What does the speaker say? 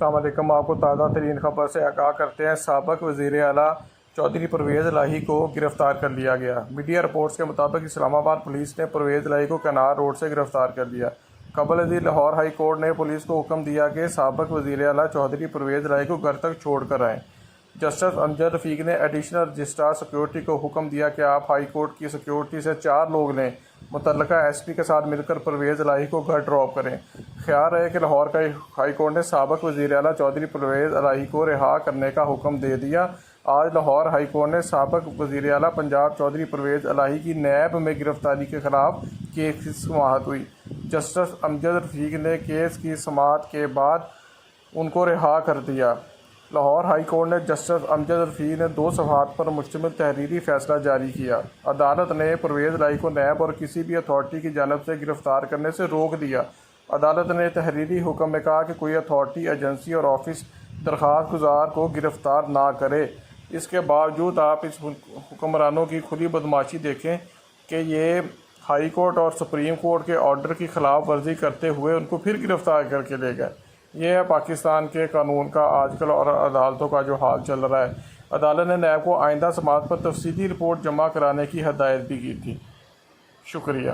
السلام علیکم۔ آپ کو تازہ ترین خبر سے آگاہ کرتے ہیں۔ سابق وزیر اعلیٰ چودھری پرویز الہی کو گرفتار کر لیا گیا۔ میڈیا رپورٹس کے مطابق اسلام آباد پولیس نے پرویز الہی کو کنار روڈ سے گرفتار کر لیا۔ قبل ازیں لاہور ہائی کورٹ نے پولیس کو حکم دیا کہ سابق وزیر اعلیٰ چودھری پرویز الہی کو گھر تک چھوڑ کر آئیں۔ جسٹس امجد رفیق نے ایڈیشنل رجسٹرار سیکورٹی کو حکم دیا کہ آپ ہائی کورٹ کی سیکورٹی سے 4 لوگ لیں، متعلقہ ایس پی کے ساتھ مل کر پرویز الہی کو گھر ڈراپ کریں۔ خیال رہے کہ لاہور کا ہائی کورٹ نے سابق وزیر اعلیٰ چودھری پرویز الہی کو رہا کرنے کا حکم دے دیا۔ آج لاہور ہائی کورٹ نے سابق وزیر اعلیٰ پنجاب چودھری پرویز الہی کی نیب میں گرفتاری کے خلاف کیس کی سماعت ہوئی۔ جسٹس امجد رفیق نے کیس کی سماعت کے بعد ان کو رہا کر دیا۔ لاہور ہائی کورٹ نے جسٹس امجد رفیق نے 2 صفحات پر مشتمل تحریری فیصلہ جاری کیا۔ عدالت نے پرویز الہی کو نیب اور کسی بھی اتھارٹی کی جانب سے گرفتار کرنے سے روک دیا۔ عدالت نے تحریری حکم میں کہا کہ کوئی اتھارٹی، ایجنسی اور آفس درخواست گزار کو گرفتار نہ کرے۔ اس کے باوجود آپ اس حکمرانوں کی کھلی بدمعاشی دیکھیں کہ یہ ہائی کورٹ اور سپریم کورٹ کے آرڈر کی خلاف ورزی کرتے ہوئے ان کو پھر گرفتار کر کے لے گئے۔ یہ ہے پاکستان کے قانون کا آج کل اور عدالتوں کا جو حال چل رہا ہے۔ عدالت نے نیب کو آئندہ سماعت پر تفصیلی رپورٹ جمع کرانے کی ہدایت بھی کی تھی۔ شکریہ۔